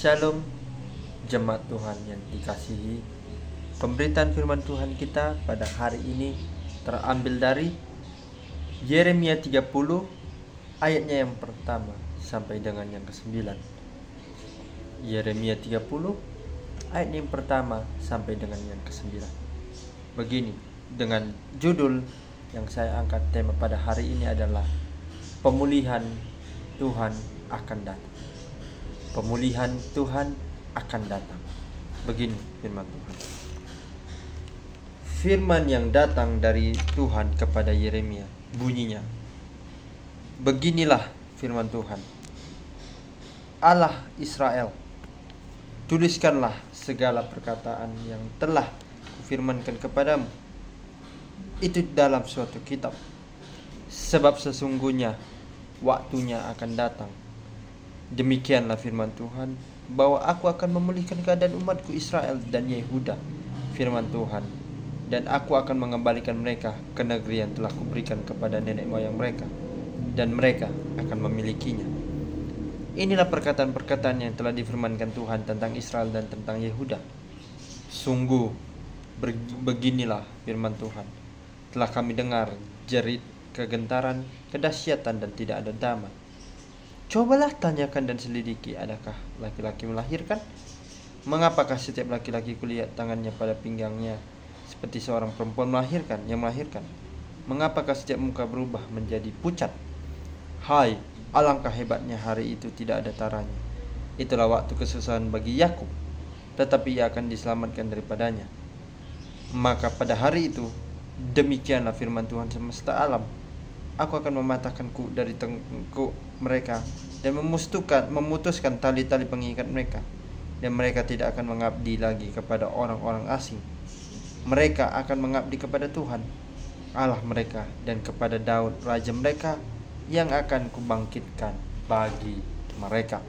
Shalom, jemaat Tuhan yang dikasihi. Pemberitaan firman Tuhan kita pada hari ini terambil dari Yeremia 30 ayatnya yang pertama sampai dengan yang ke-9. Yeremia 30 ayat yang pertama sampai dengan yang ke-9. Begini, dengan judul yang saya angkat, tema pada hari ini adalah pemulihan Tuhan akan datang. Pemulihan Tuhan akan datang. Begini firman Tuhan. Firman yang datang dari Tuhan kepada Yeremia, bunyinya, beginilah firman Tuhan, Allah Israel, tuliskanlah segala perkataan yang telah kufirmankan kepadamu itu dalam suatu kitab, sebab sesungguhnya waktunya akan datang. Demikianlah firman Tuhan, bahwa aku akan memulihkan keadaan umatku Israel dan Yehuda, firman Tuhan, dan aku akan mengembalikan mereka ke negeri yang telah kuberikan kepada nenek moyang mereka, dan mereka akan memilikinya. Inilah perkataan-perkataan yang telah difirmankan Tuhan tentang Israel dan tentang Yehuda. Sungguh beginilah firman Tuhan, telah kami dengar jerit kegentaran, kedahsyatan, dan tidak ada damai. Cobalah tanyakan dan selidiki, adakah laki-laki melahirkan? Mengapakah setiap laki-laki kulihat tangannya pada pinggangnya seperti seorang perempuan yang melahirkan? Mengapakah setiap muka berubah menjadi pucat? Hai, alangkah hebatnya hari itu, tidak ada taranya. Itulah waktu kesusahan bagi Yakub, tetapi ia akan diselamatkan daripadanya. Maka pada hari itu, demikianlah firman Tuhan semesta alam, aku akan mematahkan dari tengkuk mereka dan memutuskan tali-tali pengikat mereka, dan mereka tidak akan mengabdi lagi kepada orang-orang asing. Mereka akan mengabdi kepada Tuhan Allah mereka dan kepada Daud raja mereka yang akan kubangkitkan bagi mereka.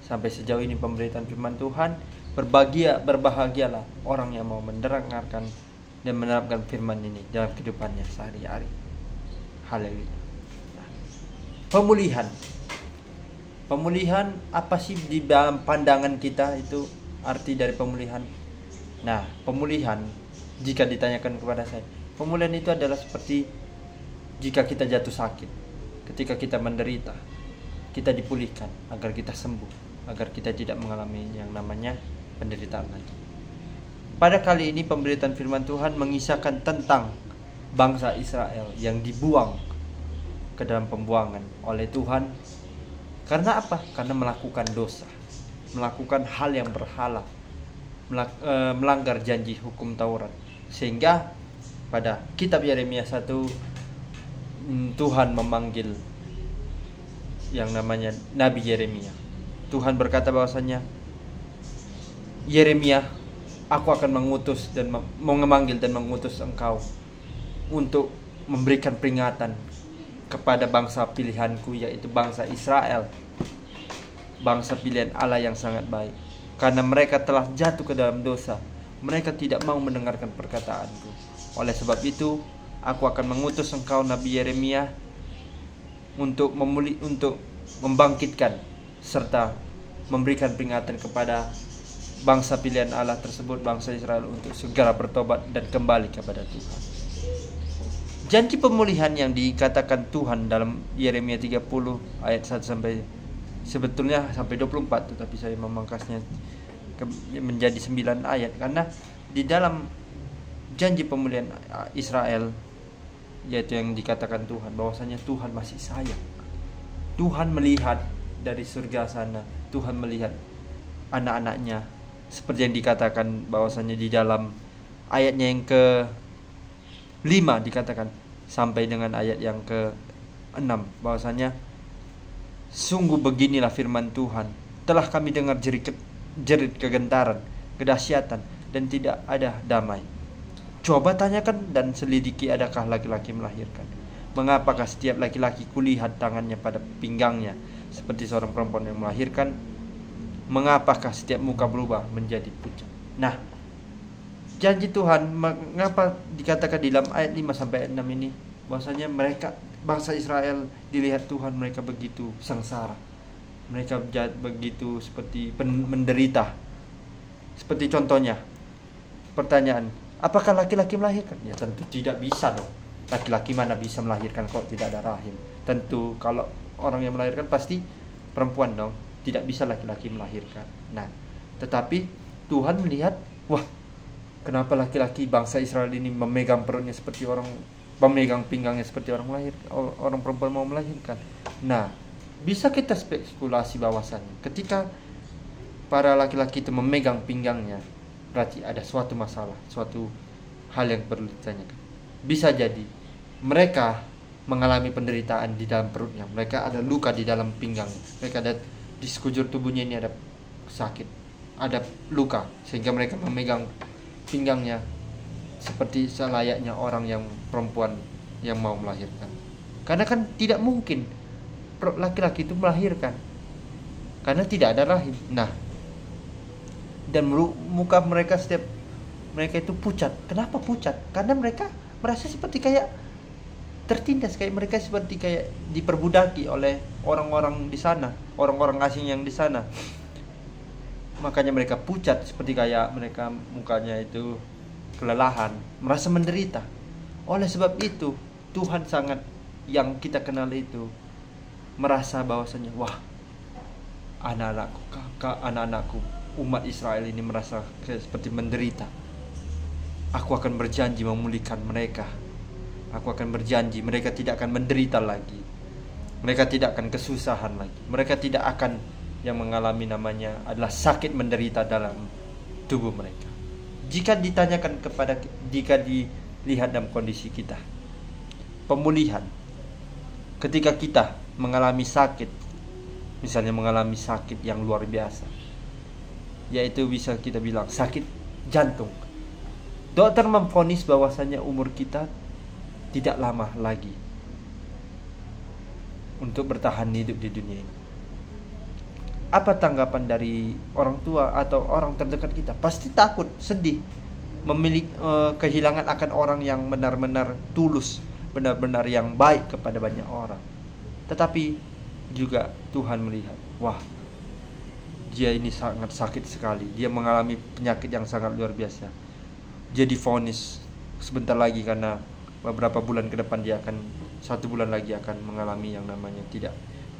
Sampai sejauh ini pemberitaan firman Tuhan. Berbahagialah orang yang mau mendengarkan dan menerapkan firman ini dalam kehidupannya sehari-hari. Haleluya. Pemulihan apa sih di dalam pandangan kita itu arti dari pemulihan? Nah, pemulihan, jika ditanyakan kepada saya, pemulihan itu adalah seperti jika kita jatuh sakit, ketika kita menderita, kita dipulihkan agar kita sembuh, agar kita tidak mengalami yang namanya penderitaan lagi. Pada kali ini pemberitaan firman Tuhan mengisahkan tentang bangsa Israel yang dibuang ke dalam pembuangan oleh Tuhan. Karena apa? Karena melakukan dosa, melakukan hal yang berhala, melanggar janji hukum Taurat. Sehingga pada kitab Yeremia 1 Tuhan memanggil yang namanya Nabi Yeremia. Tuhan berkata bahwasanya, Yeremia, aku akan mengutus dan memanggil dan mengutus engkau untuk memberikan peringatan kepada bangsa pilihanku, yaitu bangsa Israel, bangsa pilihan Allah yang sangat baik. Karena mereka telah jatuh ke dalam dosa, mereka tidak mau mendengarkan perkataanku. Oleh sebab itu, aku akan mengutus engkau Nabi Yeremia untuk membangkitkan serta memberikan peringatan kepada bangsa pilihan Allah tersebut, bangsa Israel, untuk segera bertobat dan kembali kepada Tuhan. Janji pemulihan yang dikatakan Tuhan dalam Yeremia 30 ayat 1 sampai sebetulnya sampai 24, tetapi saya memangkasnya menjadi 9 ayat, karena di dalam janji pemulihan Israel, yaitu yang dikatakan Tuhan bahwasanya Tuhan masih sayang. Tuhan melihat dari surga sana, Tuhan melihat anak-anaknya, seperti yang dikatakan bahwasanya di dalam ayatnya yang ke-5 dikatakan sampai dengan ayat yang ke-6 bahwasanya, sungguh beginilah firman Tuhan, telah kami dengar jerit kegentaran, kedahsyatan, dan tidak ada damai. Coba tanyakan dan selidiki, adakah laki-laki melahirkan? Mengapakah setiap laki-laki kulihat tangannya pada pinggangnya seperti seorang perempuan yang melahirkan? Mengapakah setiap muka berubah menjadi pucat? Nah, janji Tuhan, mengapa dikatakan di dalam ayat 5 sampai ayat 6 ini bahwasanya mereka, bangsa Israel, dilihat Tuhan mereka begitu sengsara, Mereka begitu seperti menderita. Seperti contohnya, pertanyaan, apakah laki-laki melahirkan? Ya tentu tidak bisa dong. Laki-laki mana bisa melahirkan kalau tidak ada rahim? Tentu kalau orang yang melahirkan pasti perempuan dong. Tidak bisa laki-laki melahirkan. Nah, tetapi Tuhan melihat, wah, kenapa laki-laki bangsa Israel ini memegang perutnya seperti orang, memegang pinggangnya seperti orang perempuan mau melahirkan. Nah, bisa kita spekulasi bahwasannya ketika para laki-laki itu memegang pinggangnya, berarti ada suatu masalah, suatu hal yang perlu ditanyakan. Bisa jadi mereka mengalami penderitaan di dalam perutnya, mereka ada luka di dalam pinggang, mereka ada di sekujur tubuhnya ini ada sakit, ada luka, sehingga mereka memegang pinggangnya seperti selayaknya orang yang perempuan yang mau melahirkan. Karena kan tidak mungkin laki-laki itu melahirkan, karena tidak ada rahim. Nah, dan muka mereka itu pucat. Kenapa pucat? Karena mereka merasa seperti kayak tertindas, kayak mereka seperti kayak diperbudaki oleh orang-orang di sana, orang-orang asing yang di sana. Makanya mereka pucat, seperti kayak mereka mukanya itu kelelahan, merasa menderita. Oleh sebab itu, Tuhan sangat yang kita kenal itu merasa bahwasanya, wah, anak-anakku, umat Israel ini merasa seperti menderita. Aku akan berjanji memulihkan mereka. Aku akan berjanji mereka tidak akan menderita lagi. Mereka tidak akan kesusahan lagi. Mereka tidak akan yang mengalami namanya adalah sakit menderita dalam tubuh mereka. Jika ditanyakan jika dilihat dalam kondisi kita, pemulihan ketika kita mengalami sakit, misalnya mengalami sakit yang luar biasa, yaitu bisa kita bilang sakit jantung. Dokter memvonis bahwasannya umur kita tidak lama lagi untuk bertahan hidup di dunia ini. Apa tanggapan dari orang tua atau orang terdekat kita? Pasti takut, sedih, kehilangan akan orang yang benar-benar tulus, benar-benar yang baik kepada banyak orang. Tetapi juga Tuhan melihat, wah, dia ini sangat sakit sekali. Dia mengalami penyakit yang sangat luar biasa. Dia divonis sebentar lagi, karena beberapa bulan ke depan dia akan, 1 bulan lagi akan mengalami yang namanya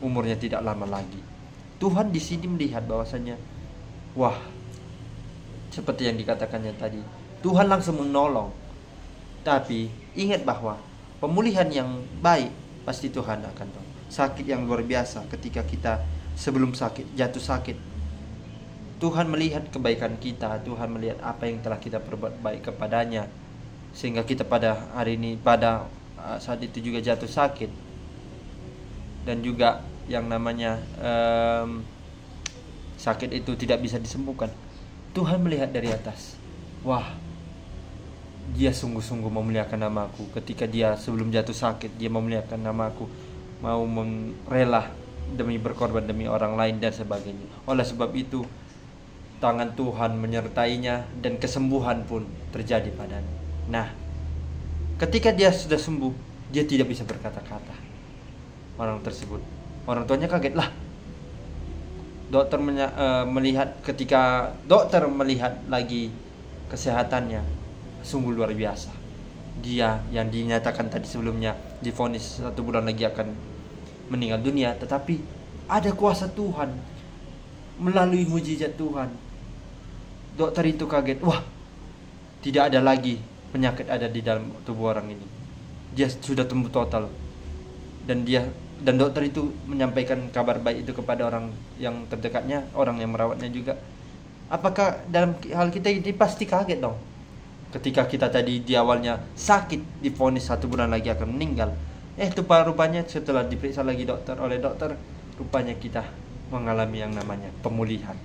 umurnya tidak lama lagi. Tuhan di sini melihat bahwasanya, wah, seperti yang dikatakannya tadi, Tuhan langsung menolong. Tapi ingat bahwa pemulihan yang baik pasti Tuhan akan tolong. Sakit yang luar biasa ketika kita sebelum sakit, jatuh sakit, Tuhan melihat kebaikan kita, Tuhan melihat apa yang telah kita perbuat baik kepadanya, sehingga kita pada hari ini, pada saat itu juga jatuh sakit, dan juga yang namanya sakit itu tidak bisa disembuhkan. Tuhan melihat dari atas, wah, dia sungguh-sungguh memuliakan namaku. Ketika dia sebelum jatuh sakit, dia memuliakan namaku, mau rela demi berkorban demi orang lain dan sebagainya. Oleh sebab itu, tangan Tuhan menyertainya dan kesembuhan pun terjadi padanya. Nah, ketika dia sudah sembuh, dia tidak bisa berkata-kata. Orang tersebut, orang tuanya kaget lah. Dokter melihat, ketika dokter melihat lagi kesehatannya, sungguh luar biasa. Dia yang dinyatakan tadi sebelumnya divonis 1 bulan lagi akan meninggal dunia, tetapi ada kuasa Tuhan melalui mujizat Tuhan. Dokter itu kaget, wah, tidak ada lagi penyakit ada di dalam tubuh orang ini. Dia sudah tumbuh total. Dan dokter itu menyampaikan kabar baik itu kepada orang yang terdekatnya, orang yang merawatnya juga. Apakah dalam hal kita ini pasti kaget dong? Ketika kita tadi di awalnya sakit, divonis 1 bulan lagi akan meninggal. Itu rupanya setelah diperiksa lagi oleh dokter, rupanya kita mengalami yang namanya pemulihan.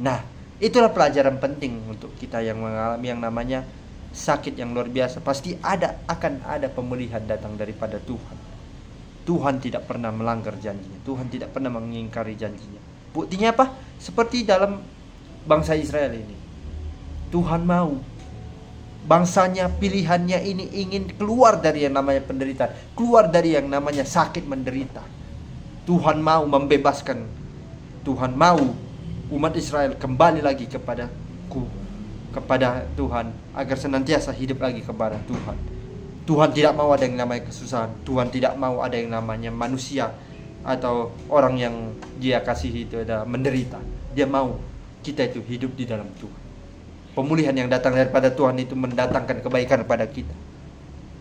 Nah, itulah pelajaran penting untuk kita yang mengalami yang namanya sakit yang luar biasa. Pasti akan ada pemulihan datang daripada Tuhan. Tuhan tidak pernah melanggar janjinya. Tuhan tidak pernah mengingkari janjinya. Buktinya apa? Seperti dalam bangsa Israel ini, Tuhan mau bangsanya, pilihannya ini ingin keluar dari yang namanya penderitaan, keluar dari yang namanya sakit menderita. Tuhan mau membebaskan Tuhan mau umat Israel kembali lagi kepada Tuhan, agar senantiasa hidup lagi kepada Tuhan. Tuhan tidak mau ada yang namanya kesusahan. Tuhan tidak mau ada yang namanya manusia atau orang yang Dia kasihi itu ada menderita. Dia mau kita itu hidup di dalam Tuhan. Pemulihan yang datang daripada Tuhan itu mendatangkan kebaikan kepada kita.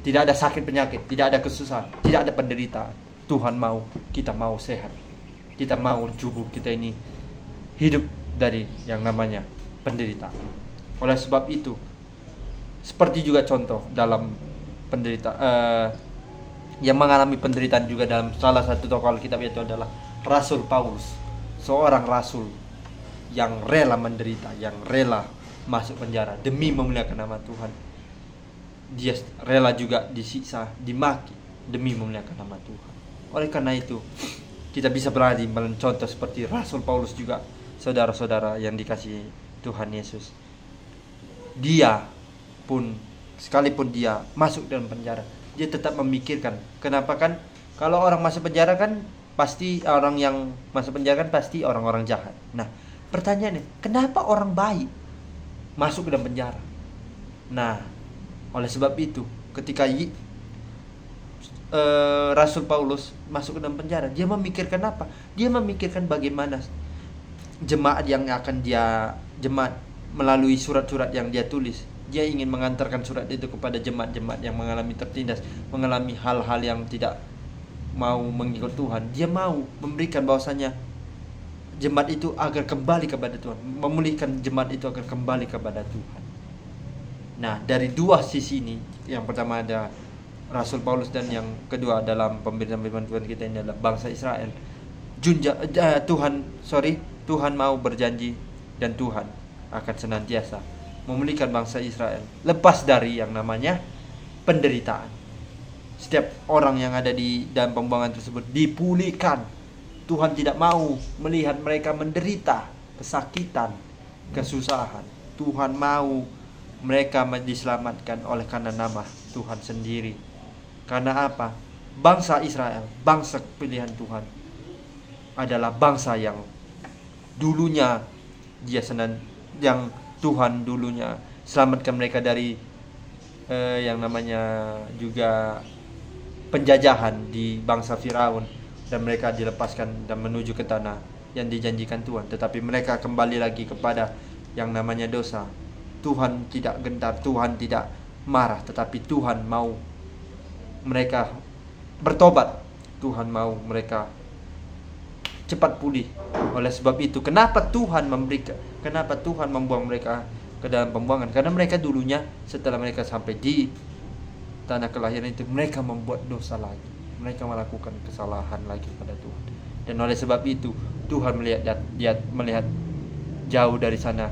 Tidak ada sakit penyakit, tidak ada kesusahan, tidak ada penderitaan. Tuhan mau kita mau sehat. Kita mau tubuh kita ini hidup dari yang namanya penderitaan. Oleh sebab itu, seperti juga contoh dalam yang mengalami penderitaan juga dalam salah satu tokoh Alkitab itu adalah Rasul Paulus, seorang rasul yang rela menderita, yang rela masuk penjara demi memuliakan nama Tuhan. Dia rela juga disiksa, dimaki demi memuliakan nama Tuhan. Oleh karena itu, kita bisa berani mencontoh seperti Rasul Paulus juga, saudara-saudara yang dikasihi Tuhan Yesus. Dia pun, sekalipun dia masuk dalam penjara, dia tetap memikirkan. Kenapa kan? Kalau orang masuk penjara kan pasti orang yang masuk penjara kan pasti orang-orang jahat. Nah, pertanyaannya, kenapa orang baik masuk ke dalam penjara? Nah, oleh sebab itu, ketika Rasul Paulus masuk ke dalam penjara, dia memikirkan apa? Dia memikirkan bagaimana jemaat melalui surat-surat yang dia tulis. Dia ingin mengantarkan surat itu kepada jemaat-jemaat yang mengalami tertindas, mengalami hal-hal yang tidak mau mengikut Tuhan. Dia mau memberikan bahwasanya jemaat itu agar kembali kepada Tuhan, memulihkan jemaat itu agar kembali kepada Tuhan. Nah, dari dua sisi ini, yang pertama ada Rasul Paulus dan yang kedua dalam pemberitaan firman Tuhan kita ini adalah bangsa Israel. Tuhan mau berjanji dan Tuhan akan senantiasa memulihkan bangsa Israel lepas dari yang namanya penderitaan. Setiap orang yang ada di dalam pembuangan tersebut dipulihkan. Tuhan tidak mau melihat mereka menderita kesakitan, kesusahan. Tuhan mau mereka diselamatkan oleh karena nama Tuhan sendiri. Karena apa? Bangsa Israel, bangsa pilihan Tuhan, adalah bangsa yang dulunya yang Tuhan dulunya selamatkan mereka dari yang namanya juga penjajahan di bangsa Firaun, dan mereka dilepaskan dan menuju ke tanah yang dijanjikan Tuhan. Tetapi mereka kembali lagi kepada yang namanya dosa. Tuhan tidak gentar, Tuhan tidak marah, tetapi Tuhan mau mereka bertobat. Tuhan mau mereka cepat pulih. Oleh sebab itu, kenapa Tuhan membuang mereka ke dalam pembuangan? Karena mereka dulunya setelah mereka sampai di tanah kelahiran itu, mereka membuat dosa lagi. Mereka melakukan kesalahan lagi pada Tuhan. Dan oleh sebab itu, Tuhan melihat jauh dari sana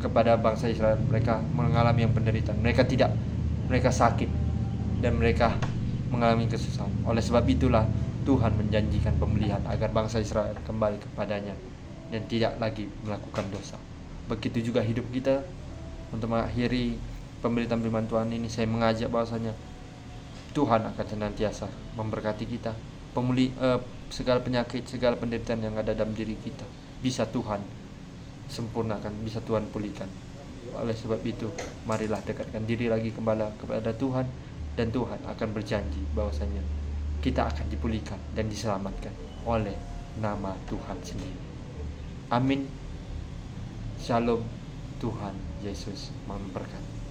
kepada bangsa Israel. Mereka mengalami yang penderitaan. Mereka sakit dan mereka mengalami kesusahan. Oleh sebab itulah Tuhan menjanjikan pemulihan agar bangsa Israel kembali kepadanya dan tidak lagi melakukan dosa. Begitu juga hidup kita. Untuk mengakhiri pemberitaan firman Tuhan ini, saya mengajak bahwasanya Tuhan akan senantiasa memberkati kita. Segala penyakit, segala penderitaan yang ada dalam diri kita bisa Tuhan sempurnakan, bisa Tuhan pulihkan. Oleh sebab itu, marilah dekatkan diri lagi kembali kepada Tuhan, dan Tuhan akan berjanji bahwasanya kita akan dipulihkan dan diselamatkan oleh nama Tuhan sendiri. Amin. Shalom. Tuhan Yesus memberkati.